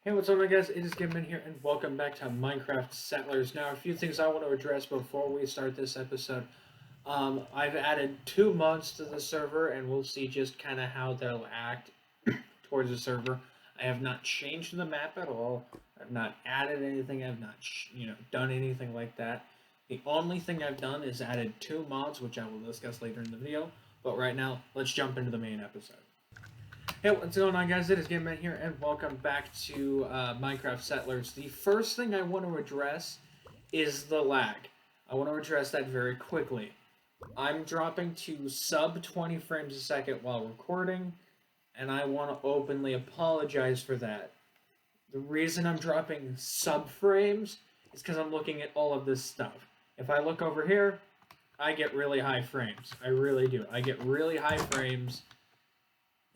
Hey, what's up, guys? It is Gimmin here, and welcome back to Minecraft Settlers. Now, a few things I want to address before we start this episode. I've added 2 mods to the server, and we'll see just kind of how they'll act towards the server. I have not changed the map at all. I've not added anything. I've not, done anything like that. The only thing I've done is added 2 mods, which I will discuss later in the video. But right now, let's jump into the main episode. Hey, what's going on, guys? It is GameMan here, and welcome back to Minecraft Settlers. The first thing I want to address is the lag. I want to address that very quickly. I'm dropping to sub 20 frames a second while recording, and I want to openly apologize for that. The reason I'm dropping sub frames is because I'm looking at all of this stuff. If I look over here, I get really high frames. I really do. I get really high frames.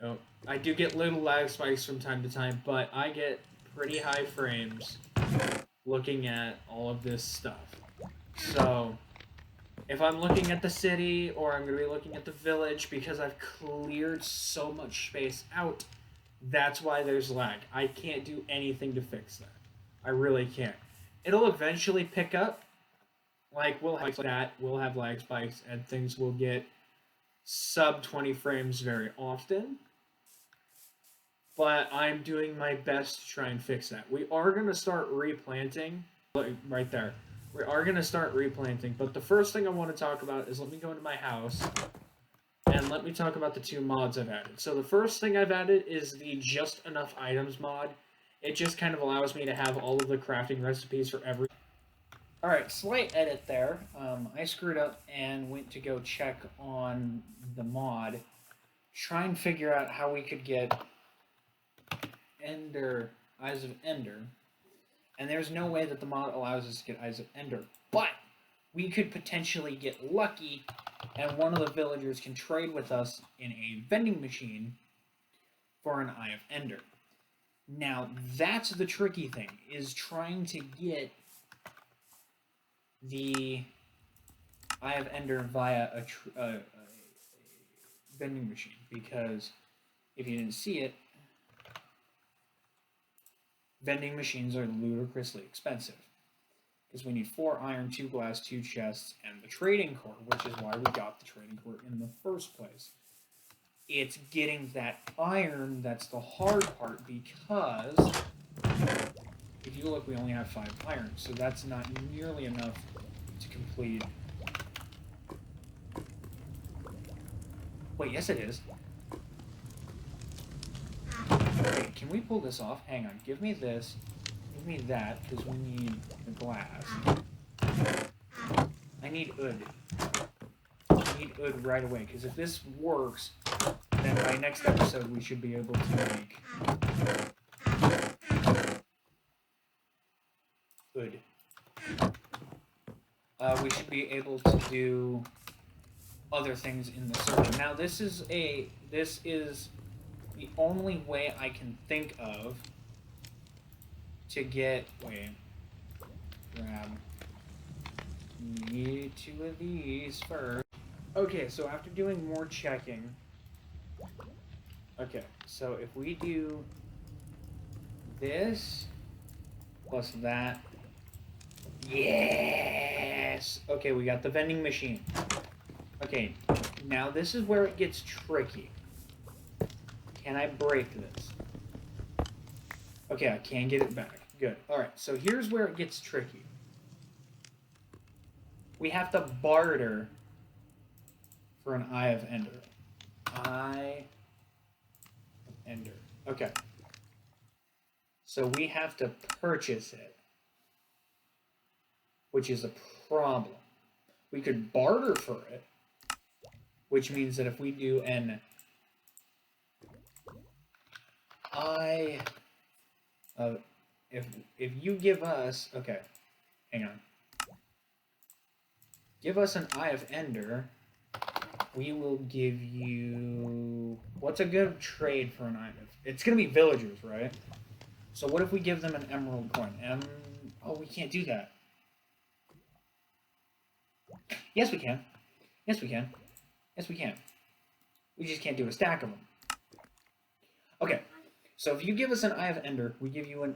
Oh, I do get little lag spikes from time to time, but I get pretty high frames looking at all of this stuff. So, if I'm looking at the city, or I'm going to be looking at the village, because I've cleared so much space out, that's why there's lag. I can't do anything to fix that. I really can't. It'll eventually pick up. Like, we'll have lag spikes, and things will get sub 20 frames very often. But I'm doing my best to try and fix that. We are going to start replanting. Right there. We are going to start replanting. But the first thing I want to talk about is, let me go into my house. And let me talk about the 2 mods I've added. So the first thing I've added is the Just Enough Items mod. It just kind of allows me to have all of the crafting recipes for every... Alright, slight edit there. I screwed up and went to go check on the mod. Try and figure out how we could get Eyes of Ender, and there's no way that the mod allows us to get Eyes of Ender, but we could potentially get lucky, and one of the villagers can trade with us in a vending machine for an Eye of Ender. Now, that's the tricky thing, is trying to get the Eye of Ender via a vending machine, because if you didn't see it, vending machines are ludicrously expensive, because we need 4 iron, 2 glass, 2 chests, and the trading core, which is why we got the trading core in the first place. It's getting that iron that's the hard part, because if you look, we only have 5 iron, so that's not nearly enough to complete. Wait, yes it is. Wait, can we pull this off? Hang on, give me this, give me that, because we need the glass. I need wood. I need wood right away, because if this works, then by next episode we should be able to make wood. We should be able to do other things in the server. Now this is the only way I can think of to get... Wait. Grab. Need 2 of these first. Okay, so after doing more checking... Okay, so if we do this plus that... Yes! Okay, we got the vending machine. Okay, now this is where it gets tricky. Can I break this? Okay, I can get it back. Good. Alright, so here's where it gets tricky. We have to barter for an Eye of Ender. Eye of Ender. Okay. So we have to purchase it, which is a problem. We could barter for it, which means that if we do an if you give us, okay, hang on. Give us an Eye of Ender, we will give you... What's a good trade for an Eye of... It's going to be villagers, right? So what if we give them an emerald coin? Oh, we can't do that. Yes, we can. Yes, we can. Yes, we can. We just can't do a stack of them. Okay. So if you give us an Eye of Ender, we give you an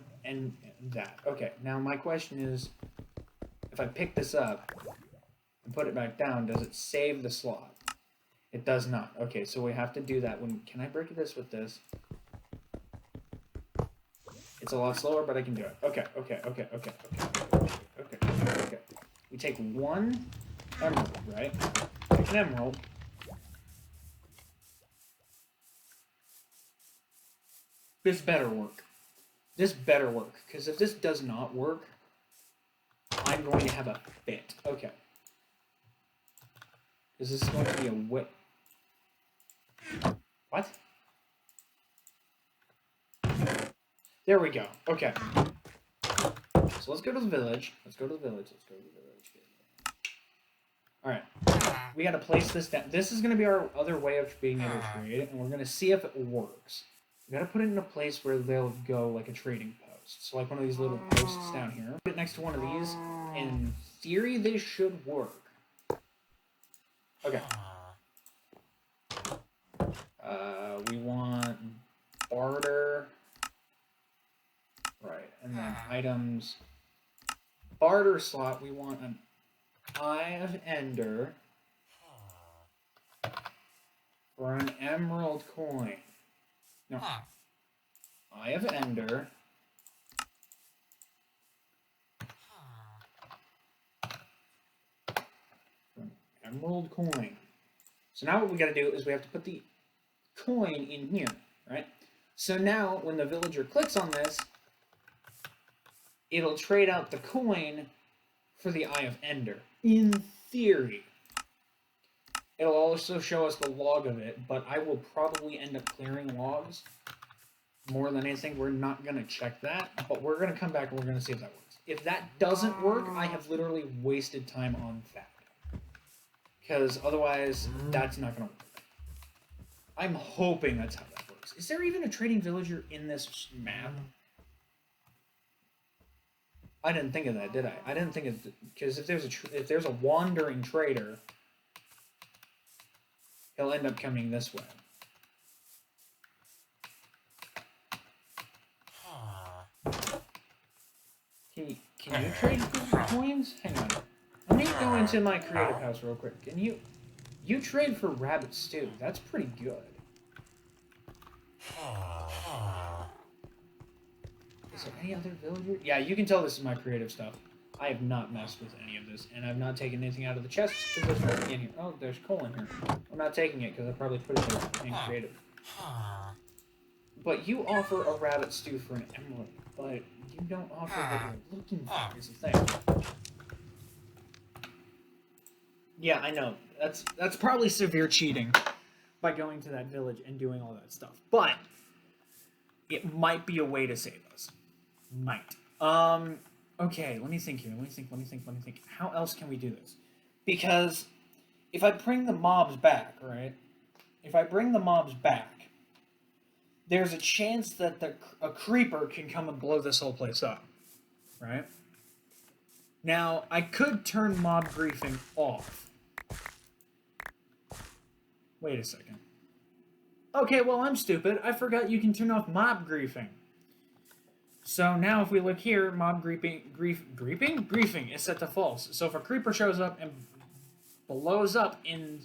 that. Okay, now my question is, if I pick this up and put it back down, does it save the slot? It does not. Okay, so we have to do that. Can I break this with this? It's a lot slower, but I can do it. Okay. We take one emerald, right? Take an emerald. This better work. This better work, because if this does not work, I'm going to have a fit. Okay. Is this going to be a whip? What? There we go. Okay. So let's go to the village. Alright. We gotta place this down. This is gonna be our other way of being able to trade it, and we're gonna see if it works. We gotta put it in a place where they'll go like a trading post. So like one of these little posts down here. Put it next to one of these. In theory, they should work. Okay. We want barter. Right, and then items. Barter slot, we want an Eye of Ender for an emerald coin. No. Eye of Ender. For an emerald coin. So now what we gotta do is we have to put the coin in here, right? So now when the villager clicks on this, it'll trade out the coin for the Eye of Ender. In theory. It'll also show us the log of it, but I will probably end up clearing logs. More than anything, we're not going to check that, but we're going to come back and we're going to see if that works. If that doesn't work, I have literally wasted time on that. Because otherwise, that's not going to work. I'm hoping that's how that works. Is there even a trading villager in this map? I didn't think of that, did I? I didn't think of because if there's a wandering trader, he'll end up coming this way. Can you trade for coins? Hang on. Let me go into my creative house real quick. Can you trade for rabbit stew? That's pretty good. Is there any other villager? Yeah, you can tell this is my creative stuff. I have not messed with any of this, and I've not taken anything out of the chest because there's nothing in here. Oh, there's coal in here. I'm not taking it because I probably put it in creative. But you offer a rabbit stew for an emerald, but you don't offer what you're looking for is the thing. Yeah, I know. That's probably severe cheating by going to that village and doing all that stuff. But it might be a way to save us. Might. Okay, let me think here. Let me think. How else can we do this? Because if I bring the mobs back, right? If I bring the mobs back, there's a chance that a creeper can come and blow this whole place up, right? Now, I could turn mob griefing off. Wait a second. Okay, well, I'm stupid. I forgot you can turn off mob griefing. So now if we look here, mob griefing is set to false. So if a creeper shows up and blows up, in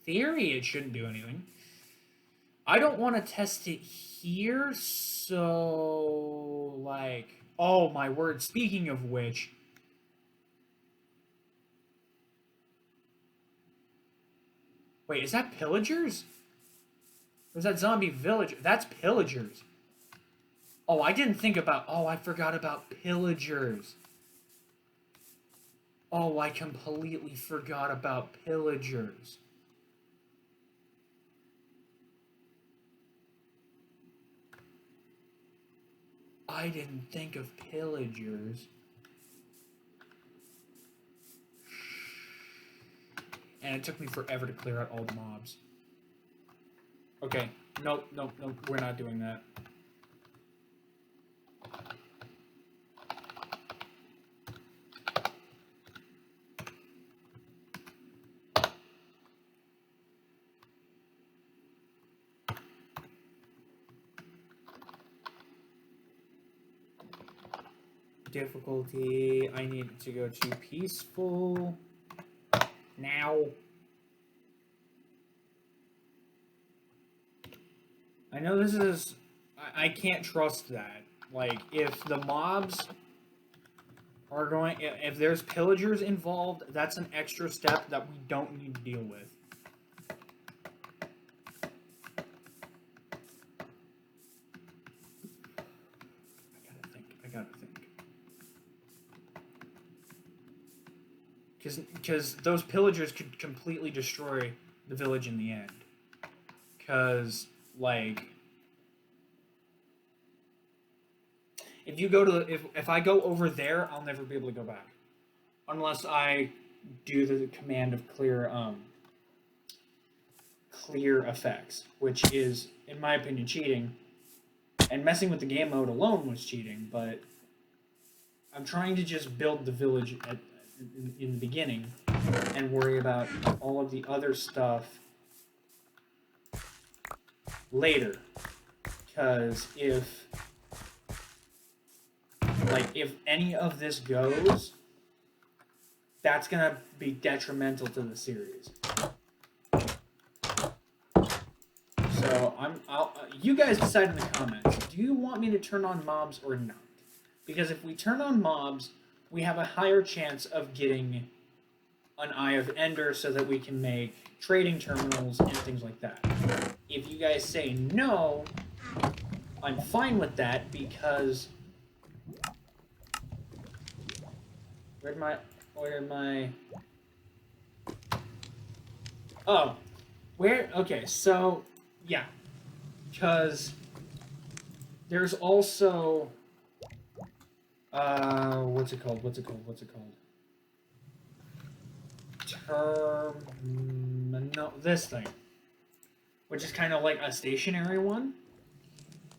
theory, it shouldn't do anything. I don't want to test it here, so, like, oh my word, speaking of which, wait, is that pillagers? Or is that zombie villager? That's pillagers. Oh, I didn't think about... Oh, I forgot about pillagers. Oh, I completely forgot about pillagers. I didn't think of pillagers. And it took me forever to clear out all the mobs. Okay, nope, we're not doing that. difficulty. I need to go to peaceful. Now. I know this is... I can't trust that. Like, if the mobs are going... If there's pillagers involved, that's an extra step that we don't need to deal with. I gotta think. Because those pillagers could completely destroy the village in the end. Because, like... If you go to if I go over there, I'll never be able to go back, unless I do the command of clear effects, which is, in my opinion, cheating. And messing with the game mode alone was cheating. But I'm trying to just build the village in the beginning and worry about all of the other stuff later. Because if any of this goes, that's gonna be detrimental to the series. So you guys decide in the comments. Do you want me to turn on mobs or not? Because if we turn on mobs, we have a higher chance of getting an Eye of Ender so that we can make trading terminals and things like that. If you guys say no, I'm fine with that because... Okay, so, yeah. Because there's also, what's it called? No, this thing. Which is kind of like a stationary one.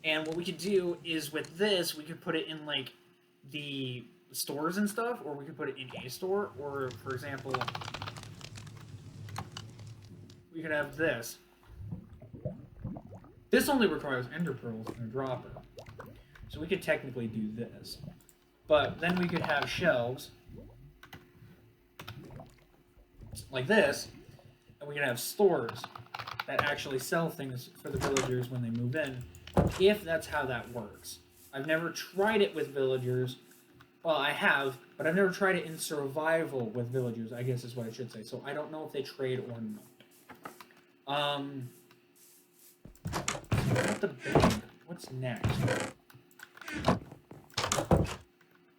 And what we could do is with this, we could put it in, like, the stores and stuff, or we could put it in a store, or, for example, we could have this. This only requires ender pearls and a dropper, so we could technically do this. But then we could have shelves like this, and we could have stores that actually sell things for the villagers when they move in, if that's how that works. I've never tried it with villagers. Well, I have, but I've never tried it in survival with villagers, I guess is what I should say. So I don't know if they trade or not. What's next?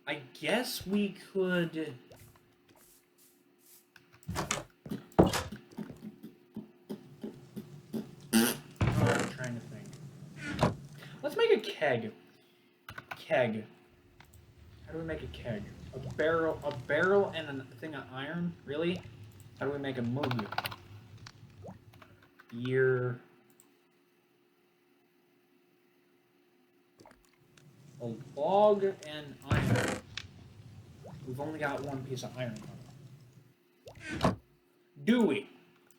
I guess we could... I'm trying to think. Let's make a keg. How do we make a keg? A barrel and a thing of iron? Really? How do we make a mug? Beer. A log and iron. We've only got one piece of iron. Do we?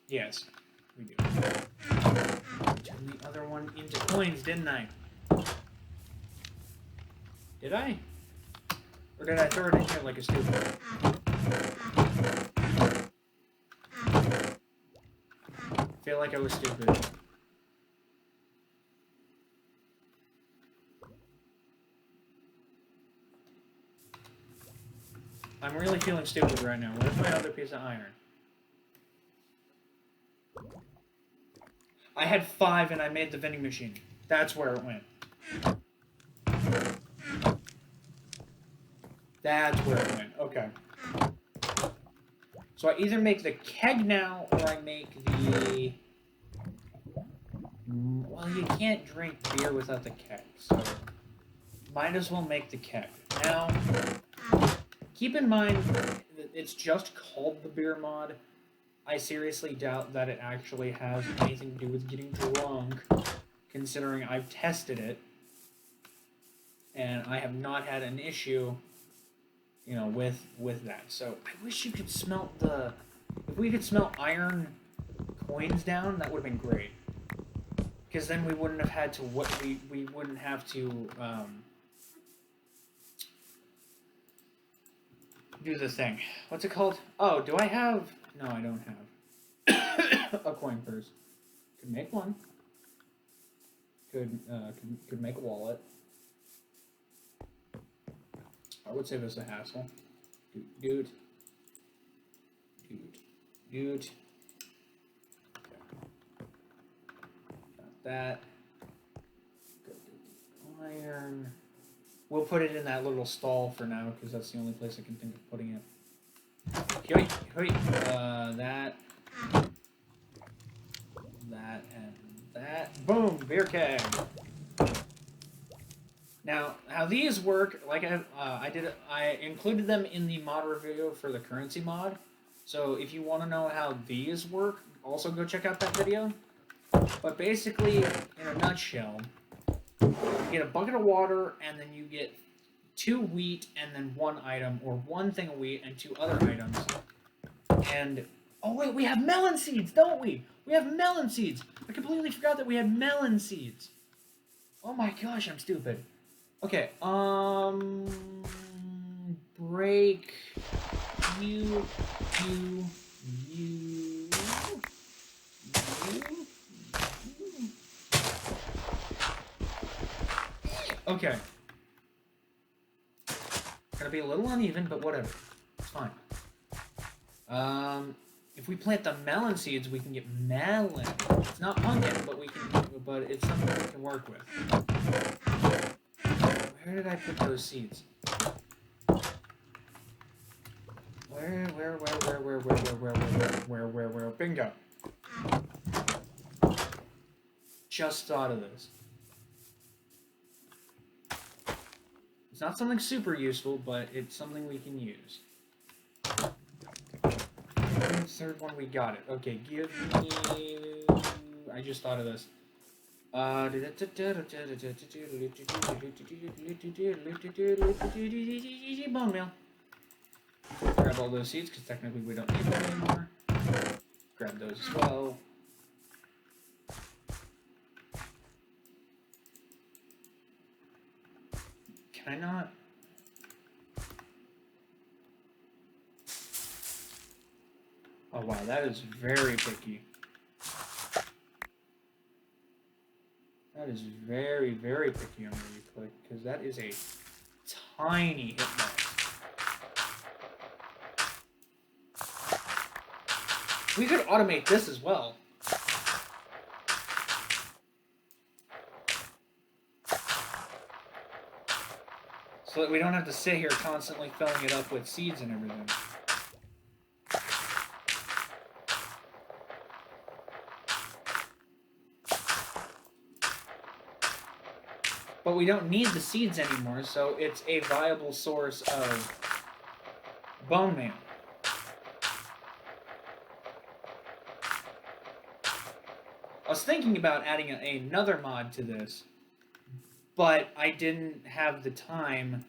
Yes, we do. I turned the other one into coins, didn't I? Did I? Or did I throw it in here like a stupid? I feel like I was stupid. I'm really feeling stupid right now. Where's my other piece of iron? I had 5 and I made the vending machine. That's where it went. That's where it went. Okay. So I either make the keg now, or I make the... Well, you can't drink beer without the keg, so... Might as well make the keg. Now, keep in mind that it's just called the beer mod. I seriously doubt that it actually has anything to do with getting drunk, considering I've tested it, and I have not had an issue, you know, with that. So I wish you could smelt the... If we could smelt iron coins down, that would have been great. Because then we wouldn't have had to... we wouldn't have to... do the thing. What's it called? Oh, do I have? No, I don't have a coin purse. Could make one. Could make a wallet. I would say this is a hassle. Dude. Okay. Got that. Go get the iron. We'll put it in that little stall for now because that's the only place I can think of putting it. That, and that. Boom! Beer keg. Now, how these work? Like I included them in the mod review for the currency mod. So if you want to know how these work, also go check out that video. But basically, in a nutshell, you get a bucket of water, and then you get 2 wheat, and then 1 item, or 1 thing of wheat and 2 other items. And oh wait, we have melon seeds, don't we? We have melon seeds. I completely forgot that we had melon seeds. Oh my gosh, I'm stupid. Okay, break you. Okay. Gonna be a little uneven, but whatever. It's fine. If we plant the melon seeds, we can get melon. It's not pumpkin, but it's something we can work with. Where did I put those seeds? Where? Bingo. Just thought of this. It's not something super useful, but it's something we can use. The third one, we got it. Okay, give me... I just thought of this. Bone meal. Grab all those seeds, because technically we don't need them anymore. Grab those as well. Can I not? Oh wow, that is very picky. That is very, very picky on where you click, because that is a tiny hitbox. We could automate this as well. So that we don't have to sit here constantly filling it up with seeds and everything. But we don't need the seeds anymore, so it's a viable source of bone meal. I was thinking about adding another mod to this, but I didn't have the time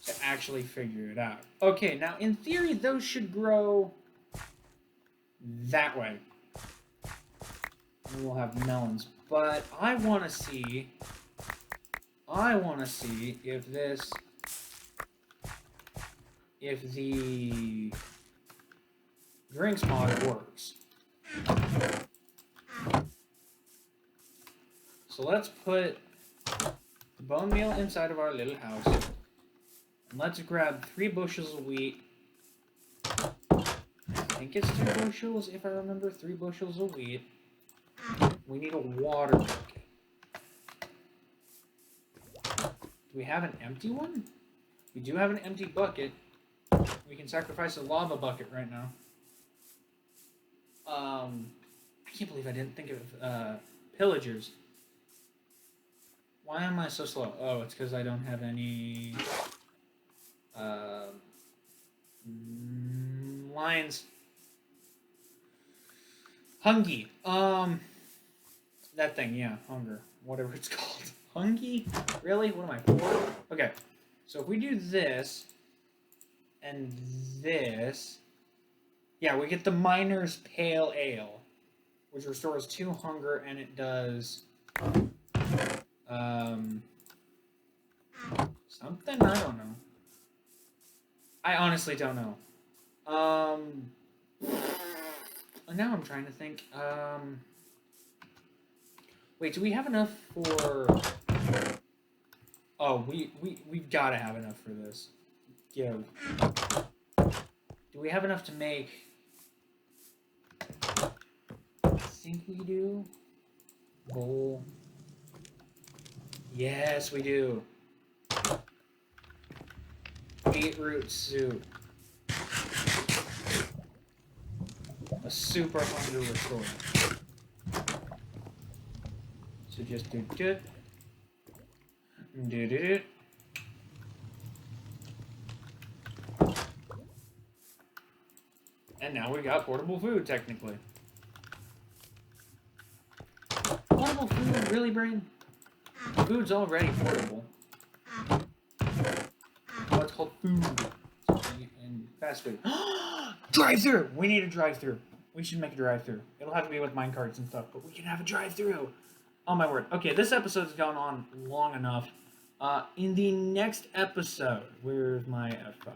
to actually figure it out. Okay, now in theory, those should grow that way. And we'll have melons. But I want to see if the drinks mod works. So let's put the bone meal inside of our little house. And let's grab 3 bushels of wheat. I think it's 3 bushels, if I remember. 3 bushels of wheat. We need a water bucket. Do we have an empty one? We do have an empty bucket. We can sacrifice a lava bucket right now. I can't believe I didn't think of pillagers. Why am I so slow? Oh, it's because I don't have any lines. Hungy. That thing, yeah, hunger. Whatever it's called. Hungy? Really? What am I for? Okay. So if we do this and this, yeah, we get the Miner's Pale Ale, which restores 2 hunger, and it does something, I don't know. I honestly don't know. Now I'm trying to think. Wait, do we have enough for? Oh, we've got to have enough for this. Yo, do we have enough to make? I think we do. Bowl. Yes, we do. Beetroot soup. A super hunger restore. So just do it. Do it. And now we got portable food, technically. Portable food? Really, Brain? Food's already portable. Oh, it's called food. And fast food. Drive-through! We need a drive-through. We should make a drive-through. It'll have to be with minecarts and stuff, but we can have a drive-through. Oh my word. Okay, this episode's gone on long enough. In the next episode, where's my F5?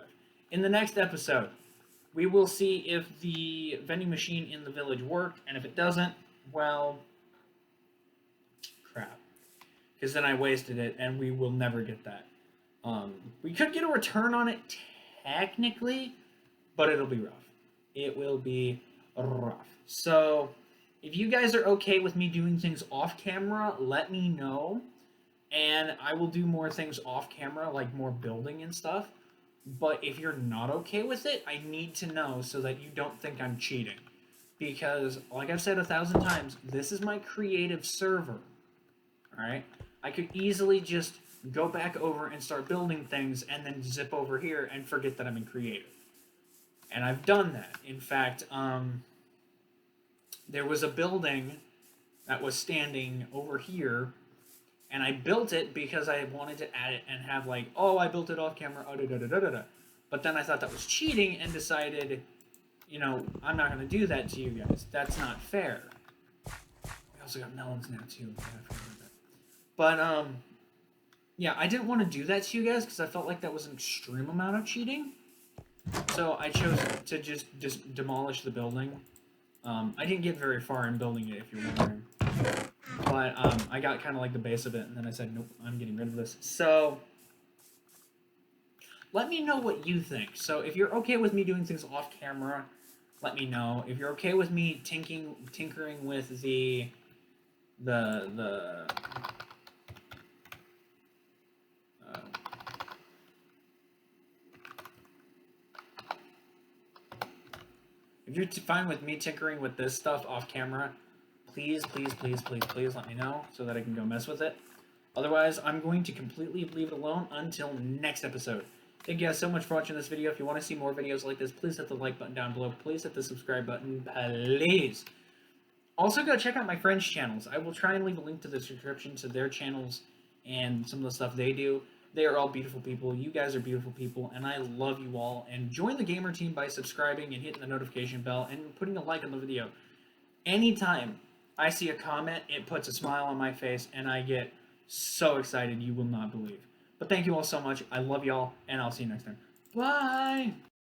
In the next episode, we will see if the vending machine in the village worked, and if it doesn't, well, crap. Because then I wasted it, and we will never get that. We could get a return on it technically, but it'll be rough. It will be rough. So, if you guys are okay with me doing things off camera, let me know. And I will do more things off camera, like more building and stuff. But if you're not okay with it, I need to know so that you don't think I'm cheating. Because, like I've said 1,000 times, this is my creative server. Alright? I could easily just go back over and start building things and then zip over here and forget that I'm in creative. And I've done that. In fact, there was a building that was standing over here, and I built it because I wanted to add it and have like, oh, I built it off camera, But then I thought that was cheating and decided, you know, I'm not going to do that to you guys. That's not fair. We also got melons now, too. But, yeah, I didn't want to do that to you guys because I felt like that was an extreme amount of cheating. So I chose to just demolish the building. I didn't get very far in building it, if you're wondering. But I got kind of like the base of it, and then I said, nope, I'm getting rid of this. So let me know what you think. So if you're okay with me doing things off camera, let me know. If you're okay with me tinkering with the if you're fine with me tinkering with this stuff off camera, please let me know so that I can go mess with it. Otherwise, I'm going to completely leave it alone until next episode. Thank you guys so much for watching this video. If you want to see more videos like this, please hit the like button down below. Please hit the subscribe button, please. Also, go check out my friends' channels. I will try and leave a link to the description to their channels and some of the stuff they do. They are all beautiful people. You guys are beautiful people, and I love you all. And join the gamer team by subscribing and hitting the notification bell and putting a like on the video. Anytime I see a comment, it puts a smile on my face, and I get so excited you will not believe. But thank you all so much. I love y'all, and I'll see you next time. Bye!